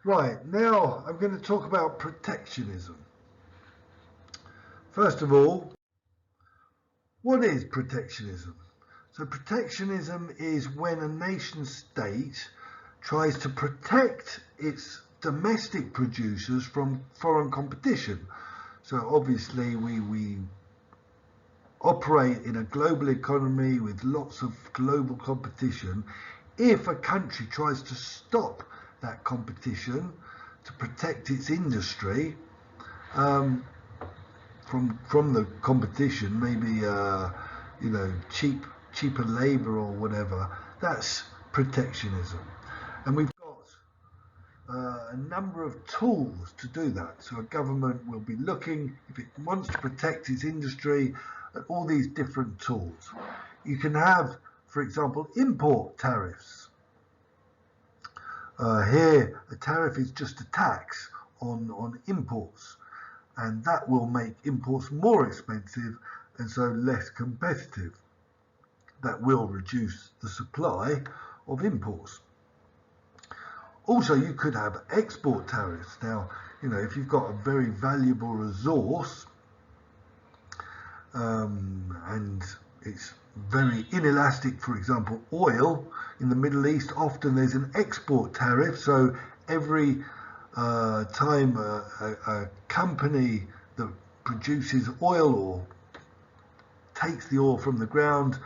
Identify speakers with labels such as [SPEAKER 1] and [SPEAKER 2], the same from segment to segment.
[SPEAKER 1] Right, now I'm going to talk about protectionism. First of all, what is protectionism? So protectionism is when a nation state tries to protect its domestic producers from foreign competition. So obviously we operate in a global economy with lots of global competition. If a country tries to stop that competition to protect its industry from the competition, maybe cheaper labour or whatever, that's protectionism. And we've got a number of tools to do that. So a government will be looking, if it wants to protect its industry, at all these different tools. You can have, for example, import tariffs. Here, a tariff is just a tax on imports, and that will make imports more expensive and so less competitive. That will reduce the supply of imports. Also, you could have export tariffs. Now, if you've got a very valuable resource and it's very inelastic, for example, oil in the Middle East, often there's an export tariff. So every time a company that produces oil or takes the oil from the ground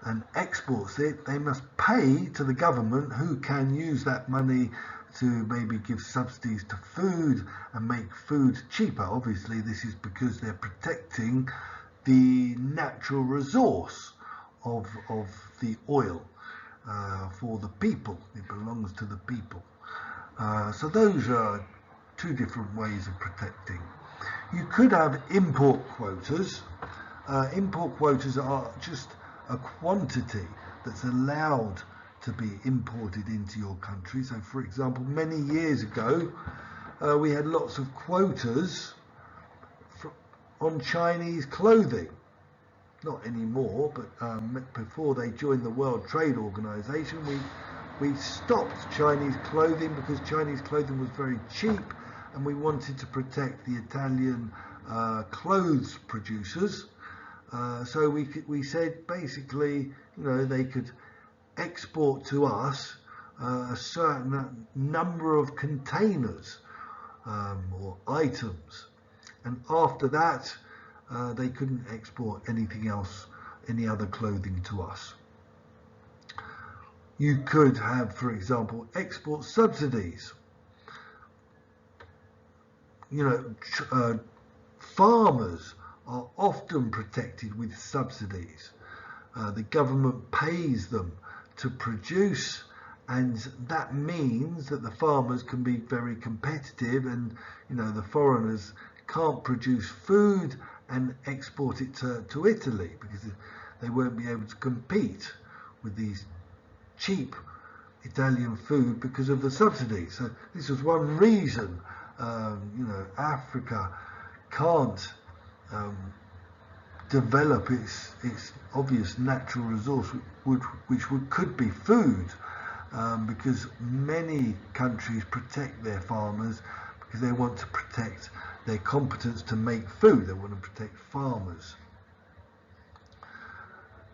[SPEAKER 1] and exports it, they must pay to the government, who can use that money to maybe give subsidies to food and make food cheaper. Obviously, this is because they're protecting the natural resource of the oil for the people. It belongs to the people. So those are two different ways of protecting. You could have import quotas. Import quotas are just a quantity that's allowed to be imported into your country. So, for example, many years ago, we had lots of quotas on Chinese clothing. Not anymore, but before they joined the World Trade Organization, we stopped Chinese clothing because Chinese clothing was very cheap, and we wanted to protect the Italian clothes producers. So we said basically, they could export to us a certain number of containers or items, and after that they couldn't export anything else, any other clothing to us. You could have, for example, export subsidies. Farmers are often protected with subsidies. The government pays them to produce, and that means that the farmers can be very competitive, and the foreigners can't produce food and export it to Italy because they won't be able to compete with these cheap Italian food because of the subsidies. So this was one reason Africa can't develop its obvious natural resource, which could be food, because many countries protect their farmers because they want to protect their competence to make food. They want to protect farmers.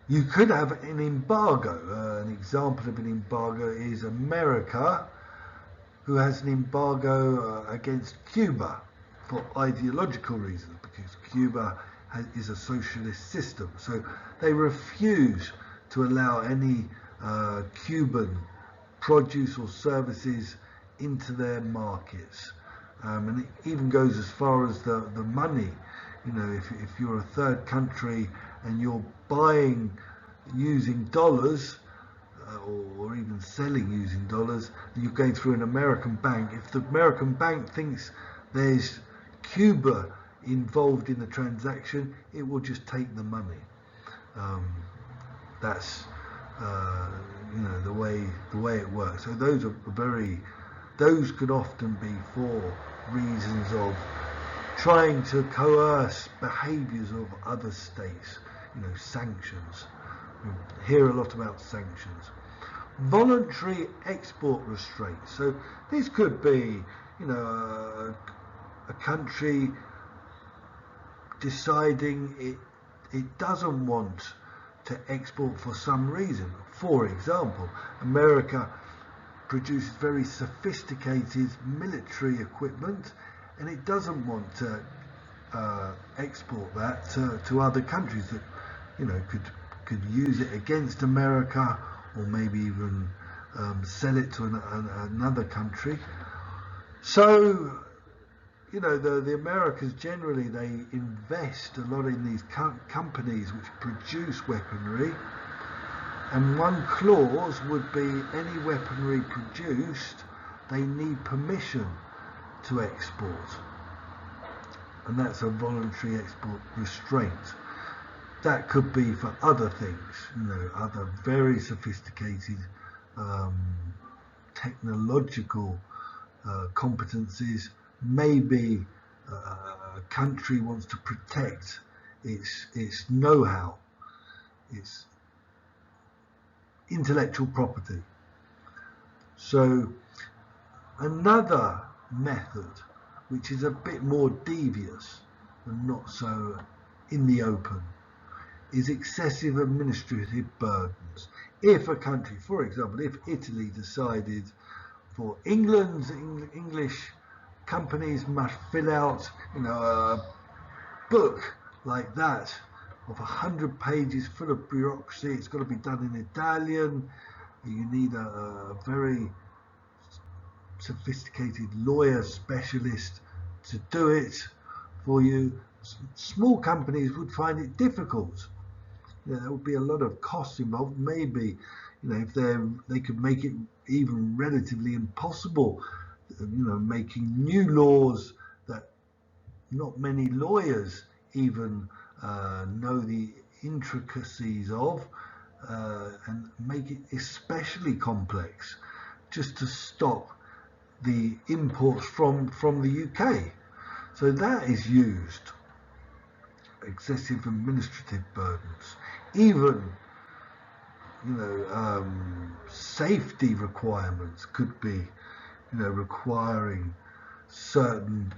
[SPEAKER 1] You could have an embargo. An example of an embargo is America, who has an embargo against Cuba for ideological reasons, because Cuba is a socialist system. So they refuse to allow any Cuban produce or services into their markets. And it even goes as far as the money. If you're a third country and you're buying using dollars, or even selling using dollars, you're going through an American bank. If the American bank thinks there's Cuba involved in the transaction, it will just take the money. That's the way it works. So those could often be for reasons of trying to coerce behaviours of other states. Sanctions. We hear a lot about sanctions. voluntary export restraints. So this could be, a country deciding it doesn't want to export for some reason. For example, America produces very sophisticated military equipment, and it doesn't want to export that to other countries that could use it against America, or maybe even sell it to another country. So the Americans generally, they invest a lot in these companies which produce weaponry, and one clause would be any weaponry produced, they need permission to export, and that's a voluntary export restraint. That could be for other things, other very sophisticated technological competencies. Maybe a country wants to protect its know-how, its intellectual property. So another method, which is a bit more devious and not so in the open, is excessive administrative burdens. If a country, for example, if Italy decided for England's English companies must fill out, a book like that of 100 pages full of bureaucracy, it's got to be done in Italian, you need a very sophisticated lawyer specialist to do it for you. Small companies would find it difficult. There would be a lot of costs involved. Maybe, if they could make it even relatively impossible, making new laws that not many lawyers even know the intricacies of, and make it especially complex, just to stop the imports from the UK. So that is used. Excessive administrative burdens, even safety requirements could be, requiring certain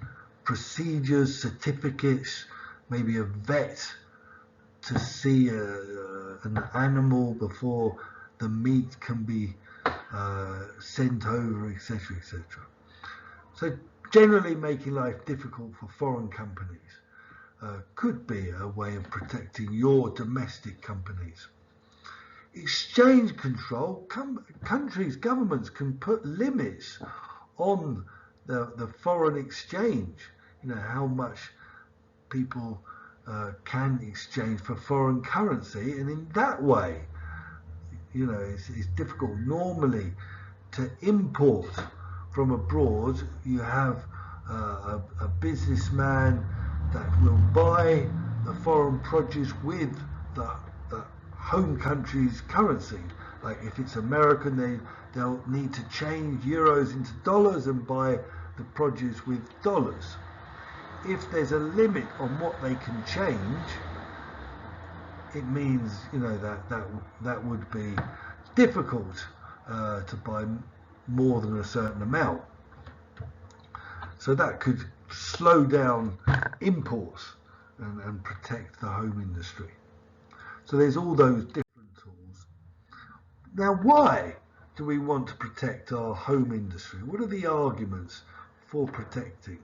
[SPEAKER 1] procedures, certificates, maybe a vet to see an animal before the meat can be sent over, etc., etc. So generally making life difficult for foreign companies could be a way of protecting your domestic companies. Exchange control, countries, governments can put limits on the foreign exchange, how much people can exchange for foreign currency, and in that way, it's difficult normally to import from abroad. You have a businessman that will buy the foreign produce with the home country's currency. Like if it's American, they'll need to change euros into dollars and buy the produce with dollars. If there's a limit on what they can change, it means that would be difficult to buy more than a certain amount. So that could slow down imports and protect the home industry. So there's all those different tools. Now, why do we want to protect our home industry? What are the arguments for protecting?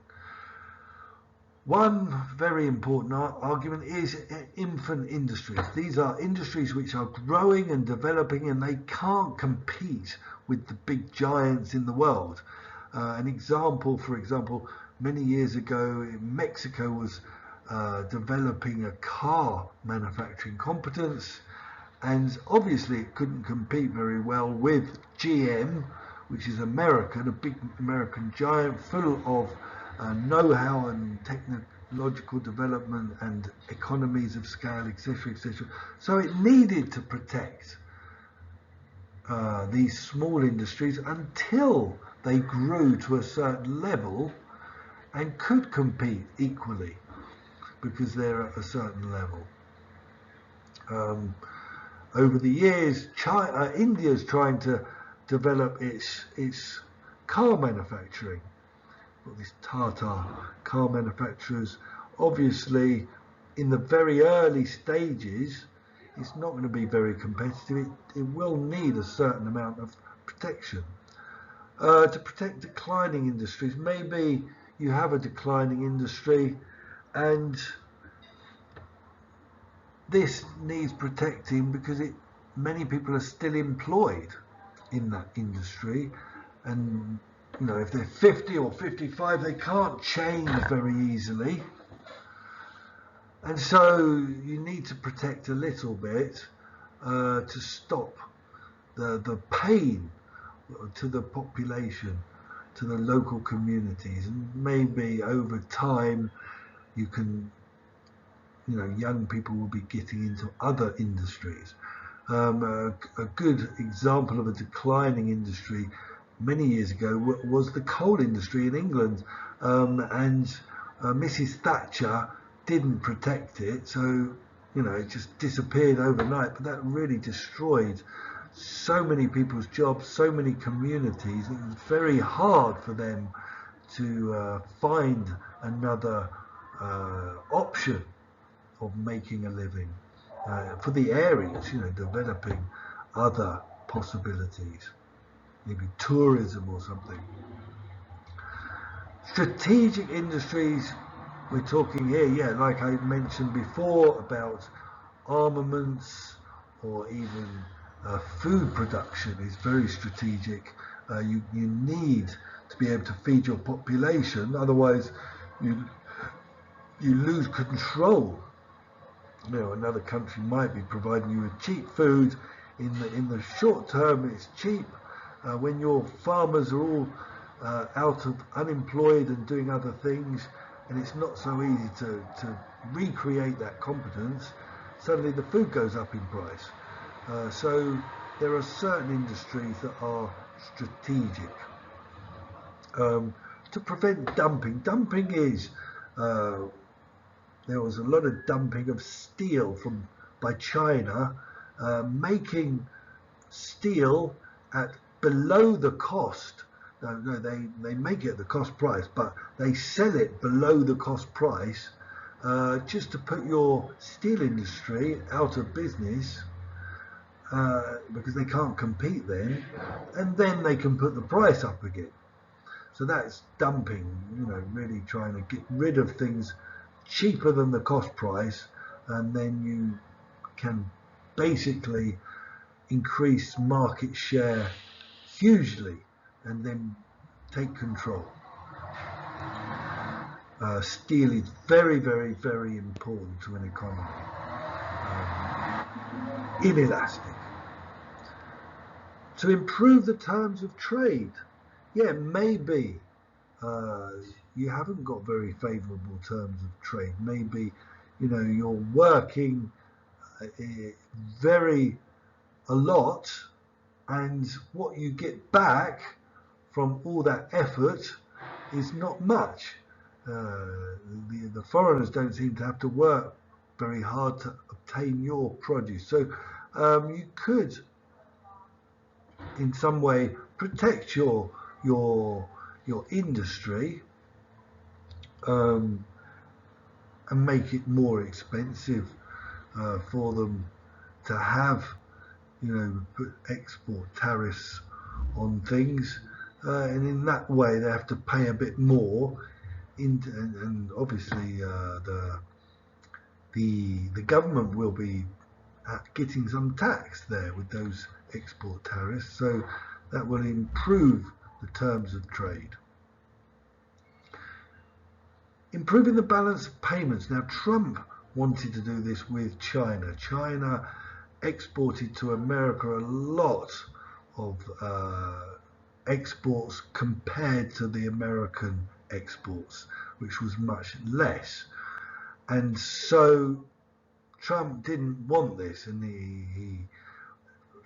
[SPEAKER 1] One very important argument is infant industries. These are industries which are growing and developing, and they can't compete with the big giants in the world. An example, for example, many years ago, Mexico was developing a car manufacturing competence, and obviously it couldn't compete very well with GM, which is American, a big American giant full of know-how and technological development and economies of scale, etc., etc. So it needed to protect these small industries until they grew to a certain level and could compete equally, because they're at a certain level. over the years, India's trying to develop its car manufacturing. Got these Tata car manufacturers. Obviously, in the very early stages, it's not going to be very competitive. It will need a certain amount of protection. To protect declining industries, maybe you have a declining industry and this needs protecting because many people are still employed in that industry, and if they're 50 or 55, they can't change very easily, and so you need to protect a little bit to stop the pain to the population, to the local communities, and maybe over time you can, young people will be getting into other industries. A good example of a declining industry many years ago was the coal industry in England, and Mrs. Thatcher didn't protect it, so it just disappeared overnight. But that really destroyed so many people's jobs, so many communities. It was very hard for them to find another option of making a living for the areas, developing other possibilities, maybe tourism or something. Strategic industries, we're talking here, like I mentioned before, about armaments or even food production is very strategic. You need to be able to feed your population, otherwise you lose control. Another country might be providing you with cheap food. In the short term, it's cheap. When your farmers are all out of unemployed and doing other things, and it's not so easy to recreate that competence, suddenly the food goes up in price. So there are certain industries that are strategic. To prevent dumping. Dumping is there was a lot of dumping of steel by China, making steel at below the cost. No, they make it at the cost price, but they sell it below the cost price, just to put your steel industry out of business, because they can't compete then, and then they can put the price up again. So that's dumping, really trying to get rid of things cheaper than the cost price, and then you can basically increase market share hugely and then take control. Steel is very, very, very important to an economy. Inelastic. To improve the terms of trade, maybe you haven't got very favourable terms of trade. Maybe you're working a lot, and what you get back from all that effort is not much. The foreigners don't seem to have to work very hard to obtain your produce. So you could, in some way, protect your industry, and make it more expensive for them to have, put export tariffs on things, and in that way they have to pay a bit more. And obviously the government will be getting some tax there with those export tariffs, so that will improve the terms of trade. Improving the balance of payments. Now, Trump wanted to do this with China. China exported to America a lot of exports compared to the American exports, which was much less. And so Trump didn't want this, and he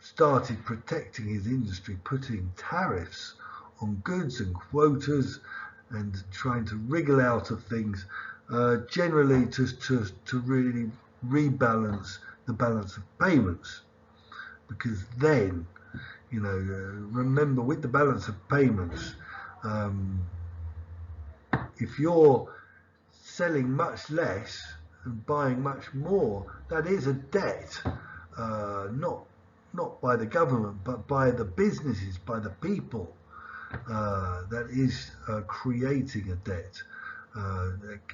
[SPEAKER 1] started protecting his industry, putting tariffs on goods and quotas, and trying to wriggle out of things, generally to really rebalance the balance of payments. because then, remember, with the balance of payments, if you're selling much less and buying much more, that is a debt, not by the government, but by the businesses, by the people. That is creating a debt.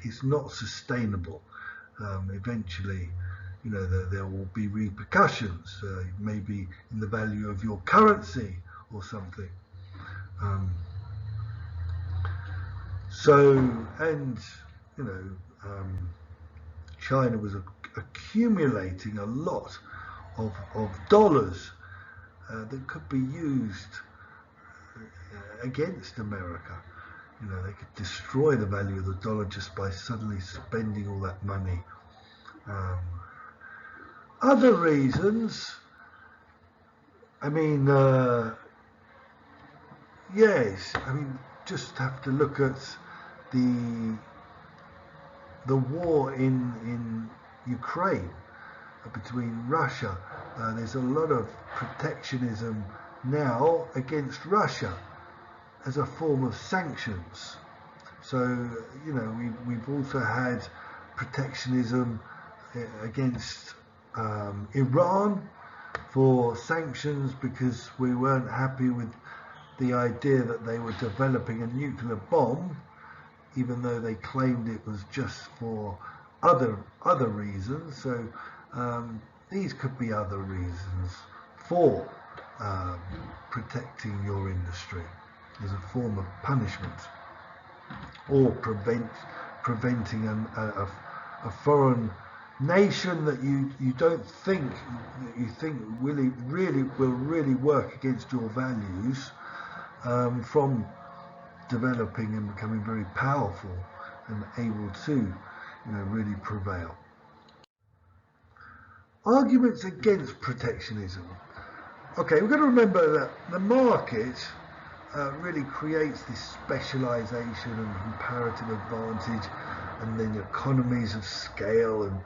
[SPEAKER 1] It's not sustainable. Eventually, there will be repercussions, maybe in the value of your currency or something. China was accumulating a lot of dollars that could be used against America. They could destroy the value of the dollar just by suddenly spending all that money. Other reasons, just have to look at the war in Ukraine between Russia. There's a lot of protectionism now against Russia as a form of sanctions. So, we've also had protectionism against Iran for sanctions because we weren't happy with the idea that they were developing a nuclear bomb, even though they claimed it was just for other reasons. So these could be other reasons for protecting your industry as a form of punishment, or preventing a foreign nation that you don't think really will work against your values from developing and becoming very powerful and able to really prevail. Arguments against protectionism. Okay, we've got to remember that the market really creates this specialization and comparative advantage, and then economies of scale, and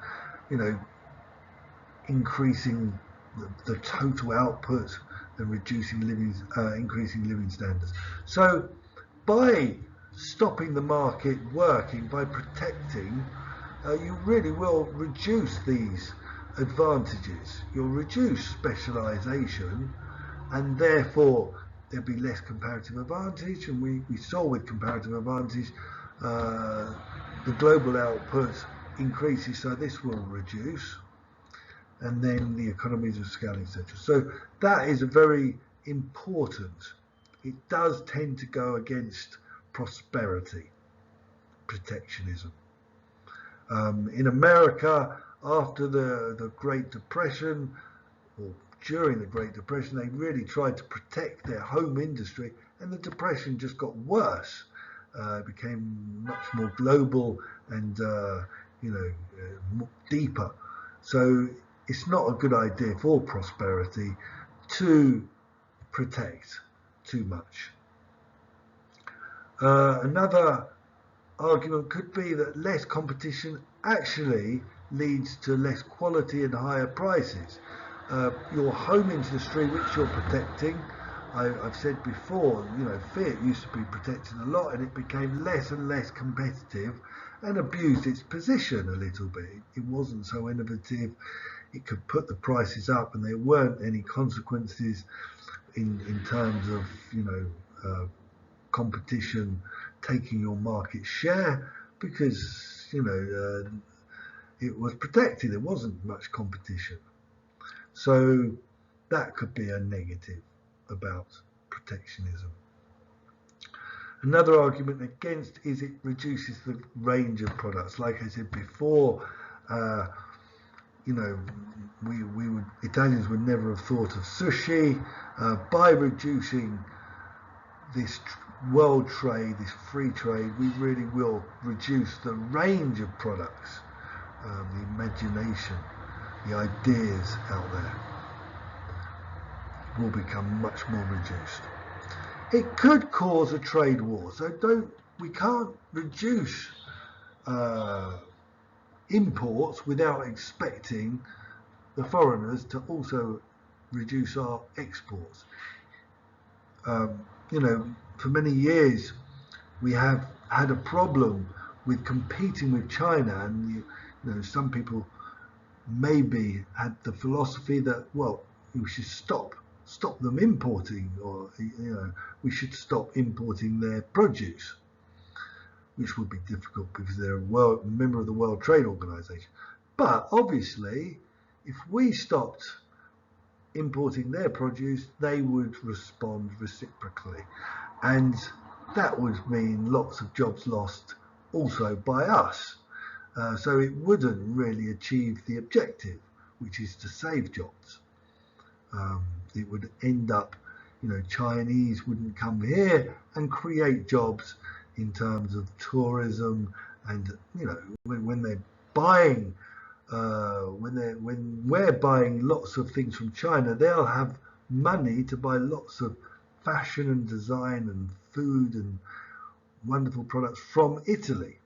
[SPEAKER 1] increasing the total output and increasing living standards. So by stopping the market working, by protecting, you really will reduce these advantages. You'll reduce specialization, and therefore there'll be less comparative advantage. And we saw with comparative advantage, the global output increases, so this will reduce, and then the economies of scale, etc. So that is very important. It does tend to go against prosperity, protectionism. In America, after the Great Depression, or during the Great Depression, they really tried to protect their home industry, and the Depression just got worse. It became much more global and deeper. So it's not a good idea for prosperity to protect too much. Another argument could be that less competition actually leads to less quality and higher prices. Your home industry, which you're protecting, I've said before, Fiat used to be protected a lot, and it became less and less competitive and abused its position a little bit. It wasn't so innovative. It could put the prices up, and there weren't any consequences in terms of competition taking your market share, because it was protected. There wasn't much competition. So that could be a negative about protectionism. Another argument against is it reduces the range of products. Like I said before, Italians would never have thought of sushi. By reducing this world trade, this free trade, we really will reduce the range of products, the imagination, the ideas out there will become much more reduced. It could cause a trade war, so we can't reduce imports without expecting the foreigners to also reduce our exports. You know, for many years we have had a problem with competing with China, and you know, some people maybe had the philosophy that, well, we should stop them importing, or you know, we should stop importing their produce, which would be difficult because they're a member of the World Trade Organization. But obviously, if we stopped importing their produce, they would respond reciprocally, and that would mean lots of jobs lost also by us. So it wouldn't really achieve the objective, which is to save jobs. It would end up, you know, Chinese wouldn't come here and create jobs in terms of tourism, and you know, when they're buying, when we're buying lots of things from China, they'll have money to buy lots of fashion and design and food and wonderful products from Italy.